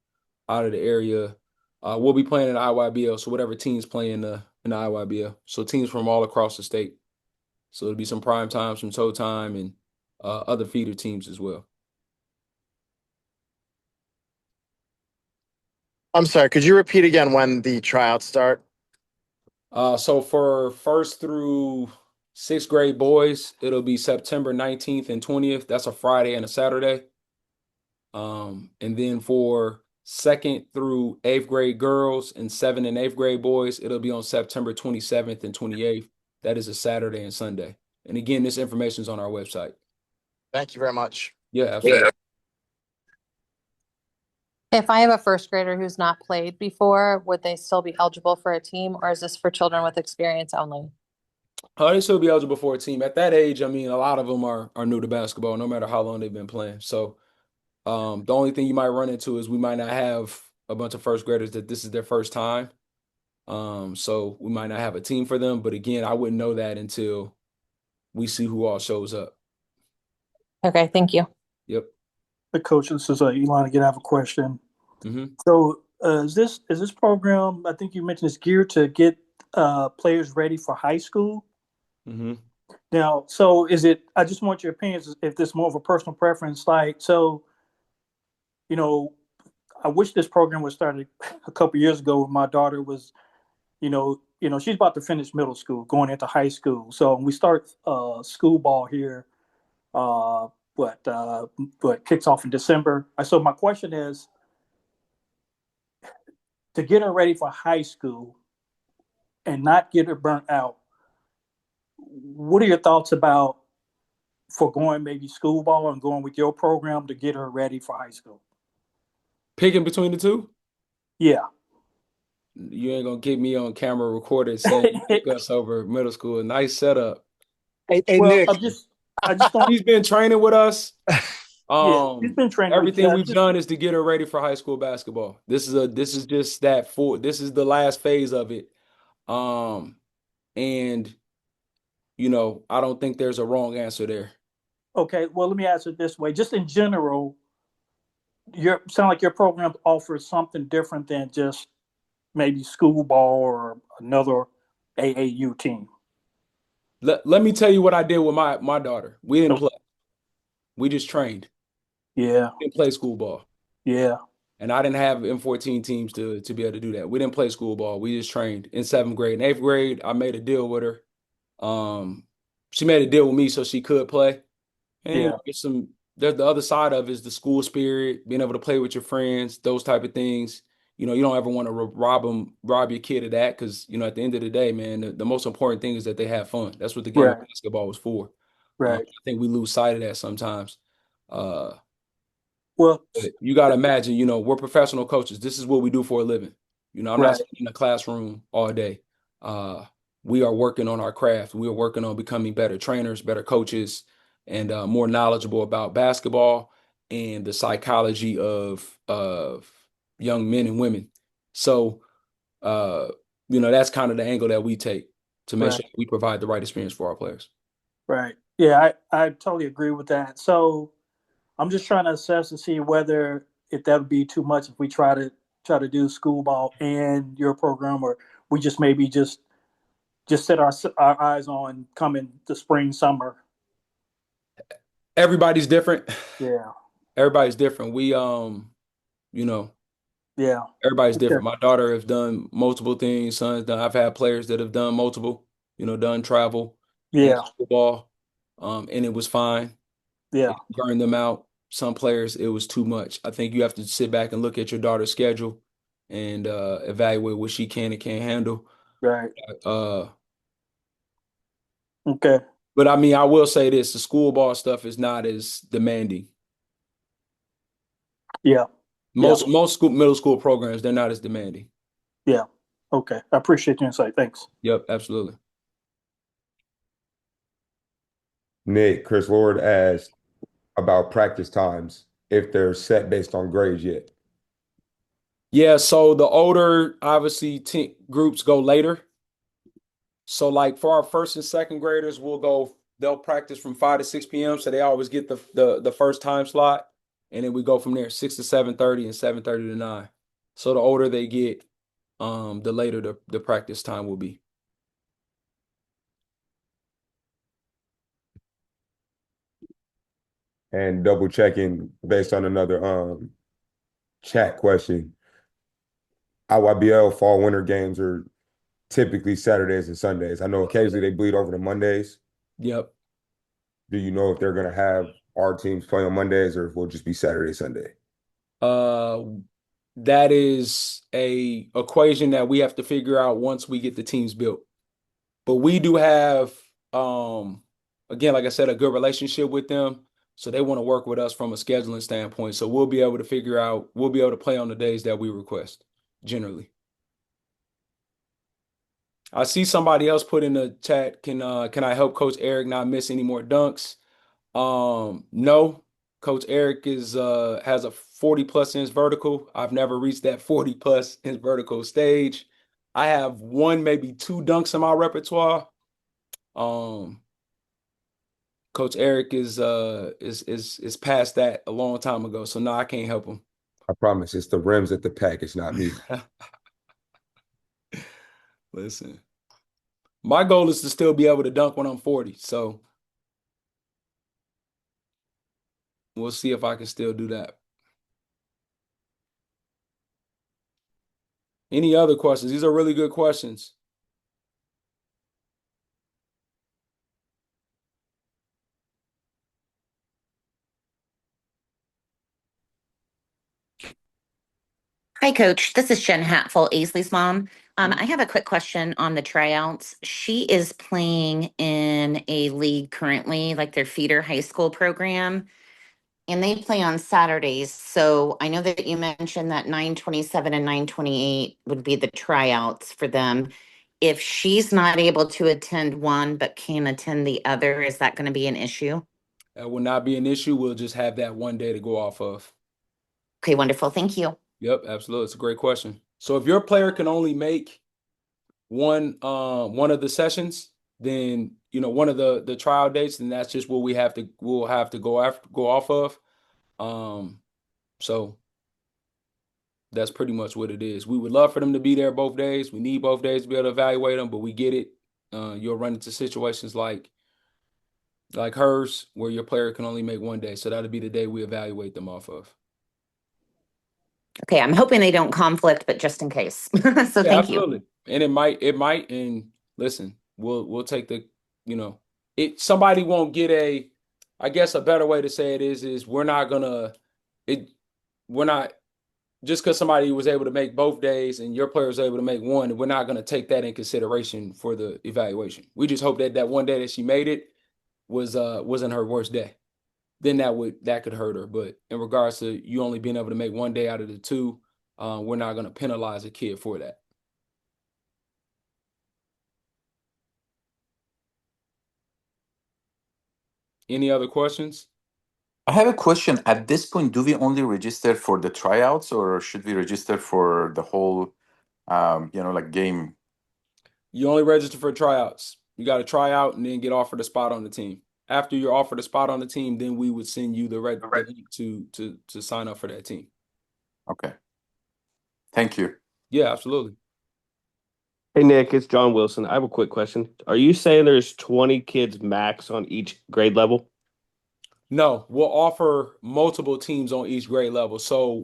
out of the area? We'll be playing in the IYBL, so whatever teams play in the IYBL. So teams from all across the state. So it'll be some prime time, some toe time, and other feeder teams as well. I'm sorry, could you repeat again when the tryouts start? So for first through sixth grade boys, it'll be September 19th and 20th. That's a Friday and a Saturday. And then for second through eighth grade girls and seventh and eighth grade boys, it'll be on September 27th and 28th. That is a Saturday and Sunday. And again, this information is on our website. Thank you very much. Yeah, absolutely. If I have a first grader who's not played before, would they still be eligible for a team, or is this for children with experience only? They still be eligible for a team. At that age, I mean, a lot of them are new to basketball, no matter how long they've been playing. So the only thing you might run into is we might not have a bunch of first graders that this is their first time. So we might not have a team for them. But again, I wouldn't know that until we see who all shows up. Okay, thank you. Yep. The coach, this is Elon again. I have a question. Mm-hmm. So is this program, I think you mentioned, is geared to get players ready for high school? Mm-hmm. Now, so is it, I just want your opinions if this is more of a personal preference, like, so, I wish this program was started a couple years ago when my daughter was, she's about to finish middle school, going into high school. So we start school ball here, what kicks off in December. So my question is, to get her ready for high school and not get her burnt out, what are your thoughts about for going maybe school ball and going with your program to get her ready for high school? Picking between the two? Yeah. You ain't gonna get me on camera recorded saying you pick us over middle school. Nice setup. Hey, Well, Nick. I just don't. He's been training with us. Yeah, he's been training. Everything we've done is to get her ready for high school basketball. This is just this is the last phase of it. And I don't think there's a wrong answer there. Okay, well, let me ask it this way. Just in general, sound like your program offers something different than just maybe school ball or another AAU team. Let me tell you what I did with my daughter. We didn't play. We just trained. Yeah. We didn't play school ball. Yeah. And I didn't have M14 teams to be able to do that. We didn't play school ball. We just trained in seventh grade. In eighth grade, I made a deal with her. She made a deal with me so she could play. And there's the other side of it is the school spirit, being able to play with your friends, those type of things. You don't ever want to rob your kid of that because, at the end of the day, man, the most important thing is that they have fun. That's what the game of basketball was for. Right. I think we lose sight of that sometimes. Well, you got to imagine, we're professional coaches. This is what we do for a living. I'm not sitting in a classroom all day. We are working on our craft. We are working on becoming better trainers, better coaches, and more knowledgeable about basketball and the psychology of young men and women. So, that's kind of the angle that we take to make sure we provide the right experience for our players. Right. Yeah, I totally agree with that. So I'm just trying to assess to see whether if that would be too much if we try to do school ball and your program, or we just maybe just set our eyes on coming the spring, summer. Everybody's different. Yeah. Everybody's different. We yeah. Everybody's different. My daughter has done multiple things. Son's done. I've had players that have done multiple, done travel, football, and it was fine. Yeah. Burned them out. Some players, it was too much. I think you have to sit back and look at your daughter's schedule and evaluate what she can and can't handle. Right. Okay. But I mean, I will say this: the school ball stuff is not as demanding. Yeah. Most middle school programs, they're not as demanding. Yeah. Okay. I appreciate your insight. Thanks. Yep, absolutely. Nick, Chris Lord asked about practice times, if they're set based on grades yet. Yeah, so the older, obviously, groups go later. So like for our first and second graders, they'll practice from 5 to 6 p.m. So they always get the first time slot. And then we go from there, 6 to 7:30 and 7:30 to 9. So the older they get, the later the practice time will be. And double checking based on another chat question. IYBL fall winter games are typically Saturdays and Sundays. I know occasionally they bleed over to Mondays. Yep. Do you know if they're going to have our teams play on Mondays or if we'll just be Saturday, Sunday? That is a equation that we have to figure out once we get the teams built. But we do have, again, like I said, a good relationship with them. So they want to work with us from a scheduling standpoint. So we'll be able to play on the days that we request, generally. I see somebody else put in the chat, can I help Coach Eric not miss any more dunks? No. Coach Eric has a 40+ inch vertical. I've never reached that 40+ inch vertical stage. I have one, maybe two dunks in my repertoire. Coach Eric is past that a long time ago. So no, I can't help him. I promise it's the rims at the pack. It's not me. Listen, my goal is to still be able to dunk when I'm 40. So we'll see if I can still do that. Any other questions? These are really good questions. Hi, Coach. This is Jen Hatfull, Aisley's mom. I have a quick question on the tryouts. She is playing in a league currently, like their feeder high school program, and they play on Saturdays. So I know that you mentioned that 9:27 and 9:28 would be the tryouts for them. If she's not able to attend one but can attend the other, is that going to be an issue? That will not be an issue. We'll just have that one day to go off of. Okay, wonderful. Thank you. Yep, absolutely. It's a great question. So if your player can only make one of the sessions, then one of the trial dates, then that's just what we'll have to go off of. So that's pretty much what it is. We would love for them to be there both days. We need both days to be able to evaluate them, but we get it. You'll run into situations like hers where your player can only make one day. So that'll be the day we evaluate them off of. Okay, I'm hoping they don't conflict, but just in case. So Yeah, thank absolutely. you. And it might, and listen, we'll take somebody won't get I guess a better way to say it is we're not just because somebody was able to make both days and your player was able to make one, we're not gonna take that in consideration for the evaluation. We just hope that one day that she made it wasn't her worst day. Then that could hurt her. But in regards to you only being able to make one day out of the two, we're not gonna penalize a kid for that. Any other questions? I have a question. At this point, do we only register for the tryouts or should we register for the whole, like game? You only register for tryouts. You got to try out and then get offered a spot on the team. After you're offered a spot on the team, then we would send you the link to sign up for that team. Okay. Thank you. Yeah, absolutely. Hey, Nick, it's John Wilson. I have a quick question. Are you saying there's 20 kids max on each grade level? No, we'll offer multiple teams on each grade level. So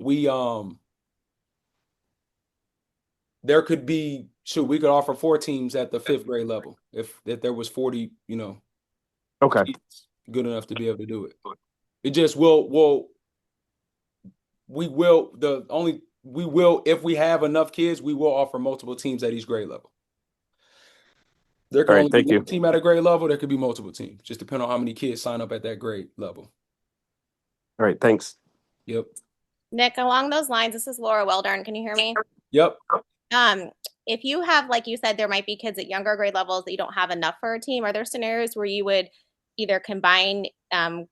there could be, we could offer 4 teams at the 5th grade level if there was 40, Okay. kids good enough to be able to do it. It just the we will, if we have enough kids, we will offer multiple teams at each grade level. There can All right, only be thank you. one team at a grade level. There could be multiple teams, just depending on how many kids sign up at that grade level. All right, thanks. Yep. Nick, along those lines, this is Laura Weldern. Can you hear me? Yep. If you have, like you said, there might be kids at younger grade levels that you don't have enough for a team. Are there scenarios where you would either combine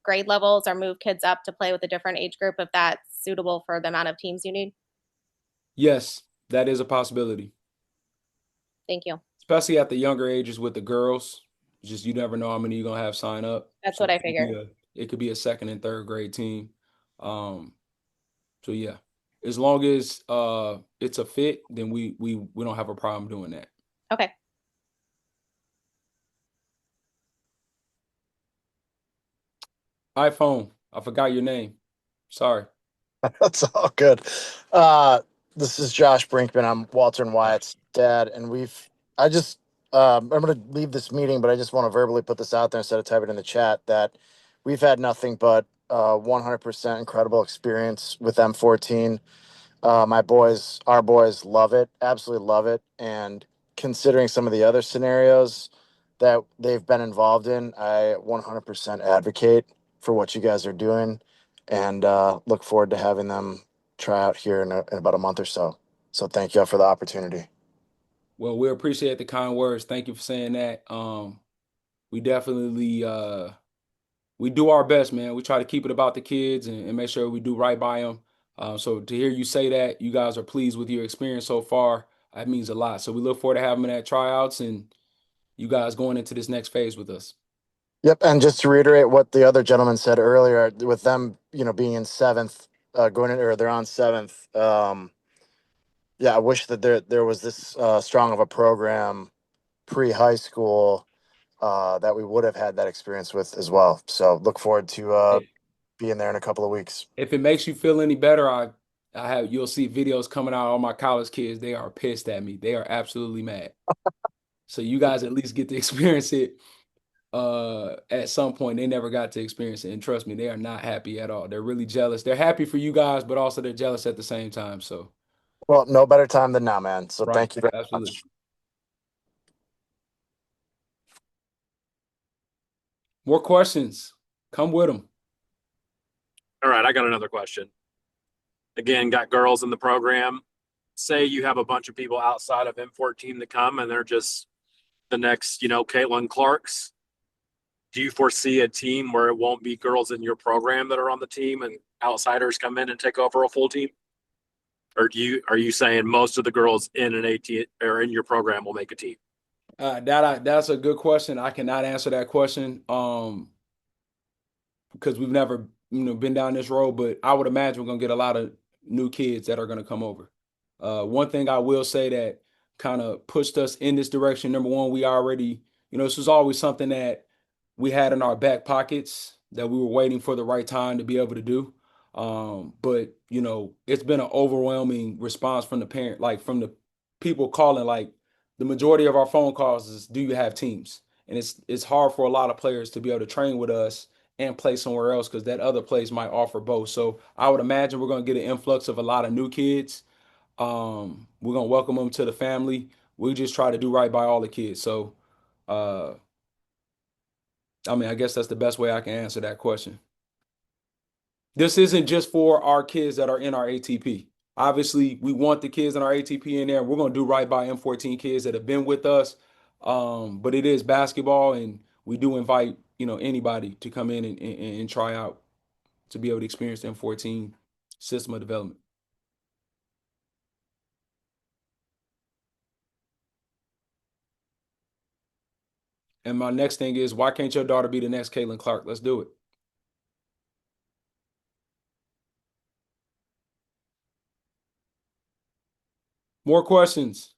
grade levels or move kids up to play with a different age group if that's suitable for the amount of teams you need? Yes, that is a possibility. Thank you. Especially at the younger ages with the girls. Just you never know how many you're gonna have sign up. That's So what I figured. it could be a second and third grade team. So yeah, as long as it's a fit, then we don't have a problem doing that. Okay. iPhone, I forgot your name. Sorry. That's all good. This is Josh Brinkman. I'm Walter and Wyatt's dad, and I'm going to leave this meeting, but I just want to verbally put this out there instead of typing it in the chat that we've had nothing but 100% incredible experience with M14. Our boys love it, absolutely love it. And considering some of the other scenarios that they've been involved in, I 100% advocate for what you guys are doing and look forward to having them try out here in about a month or so. So thank you all for the opportunity. Well, we appreciate the kind words. Thank you for saying that. We definitely we do our best, man. We try to keep it about the kids and make sure we do right by them. So to hear you say that you guys are pleased with your experience so far, that means a lot. So we look forward to having them at tryouts and you guys going into this next phase with us. Yep, and just to reiterate what the other gentleman said earlier, with them, being in seventh, they're on seventh. Yeah, I wish that there was this strong of a program pre-high school that we would have had that experience with as well. So look forward to being there in a couple of weeks. If it makes you feel any better, you'll see videos coming out. All my college kids, they are pissed at me. They are absolutely mad. So you guys at least get to experience it at some point. They never got to experience it, and trust me, they are not happy at all. They're really jealous. They're happy for you guys, but also they're jealous at the same time. So well, no better time than now, man. So right, thank you very absolutely. much. More questions? Come with them. All right, I got another question. Again, got girls in the program. Say you have a bunch of people outside of M14 that come and they're just the next, Caitlin Clarks. Do you foresee a team where it won't be girls in your program that are on the team and outsiders come in and take over a full team? Or are you saying most of the girls in an 18 or in your program will make a team? That's a good question. I cannot answer that question because we've never been down this road, but I would imagine we're gonna get a lot of new kids that are gonna come over. One thing I will say that kind of pushed us in this direction. Number one, we already, this was always something that we had in our back pockets that we were waiting for the right time to be able to do. But it's been an overwhelming response from the parent, like from the people calling. Like the majority of our phone calls is, "Do you have teams?" And it's hard for a lot of players to be able to train with us and play somewhere else because that other place might offer both. So I would imagine we're going to get an influx of a lot of new kids. We're gonna welcome them to the family. We just try to do right by all the kids. So, I guess that's the best way I can answer that question. This isn't just for our kids that are in our ATP. Obviously, we want the kids in our ATP in there. We're gonna do right by M14 kids that have been with us. But it is basketball, and we do invite anybody to come in and try out to be able to experience the M14 system of development. And my next thing is, why can't your daughter be the next Caitlin Clark? Let's do it. More questions?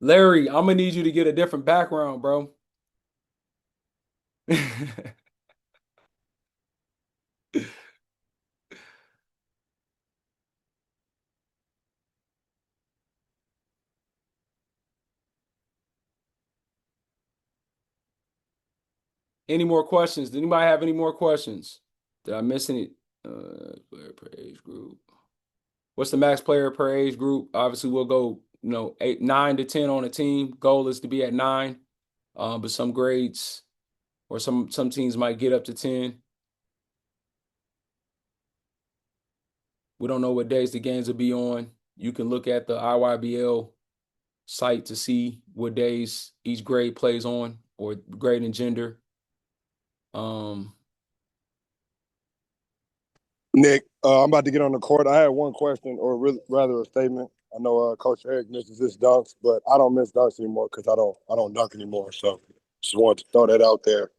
Larry, I'm gonna need you to get a different background, bro. Any more questions? Did anybody have any more questions? Did I miss any? Player per age group. What's the max player per age group? Obviously, we'll go, 9 to 10 on a team. Goal is to be at 9. But some grades or some teams might get up to 10. We don't know what days the games will be on. You can look at the IYBL site to see what days each grade plays on, or grade and gender. Nick, I'm about to get on the court. I had one question, or rather a statement. I know Coach Eric misses his dunks, but I don't miss dunks anymore because I don't dunk anymore. So just wanted to throw that out there.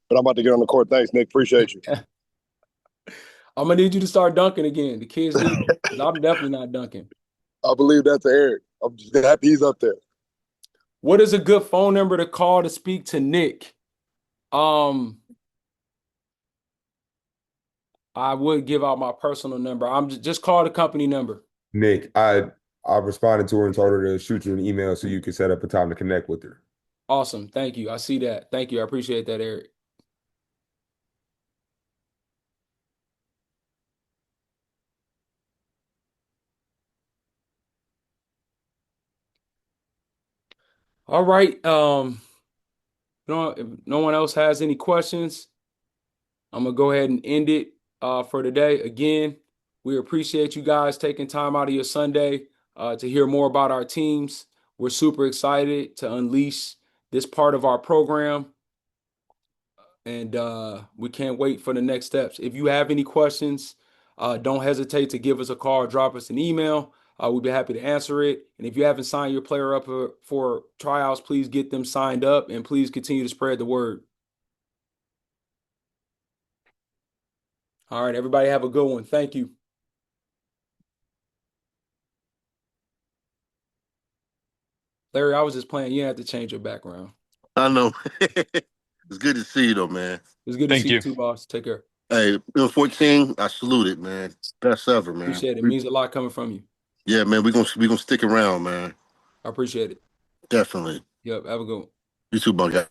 But I'm about to get on the court. Thanks, Nick. Appreciate you. I'm gonna need you to start dunking again. The kids need you, 'cause I'm definitely not dunking. I believe that's Eric. I'm just happy he's up there. What is a good phone number to call to speak to Nick? I would give out my personal number. I'm just call the company number. Nick, I responded to her and told her to shoot you an email so you could set up a time to connect with her. Awesome. Thank you. I see that. Thank you. I appreciate that, Eric. All right. If no one else has any questions, I'm gonna go ahead and end it for today. Again, we appreciate you guys taking time out of your Sunday to hear more about our teams. We're super excited to unleash this part of our program, and we can't wait for the next steps. If you have any questions, don't hesitate to give us a call or drop us an email. We'd be happy to answer it. And if you haven't signed your player up for tryouts, please get them signed up, and please continue to spread the word. All right, everybody have a good one. Thank you. Larry, I was just playing. You didn't have to change your background. I know. It's good to see you, though, man. It's good to see you too, boss. Take care. Hey, M14, I salute it, man. Best ever, man. Appreciate it. It means a lot coming from you. Yeah, man. We're gonna stick around, man. I appreciate it. Definitely. Yep. Have a good one. You too, bug.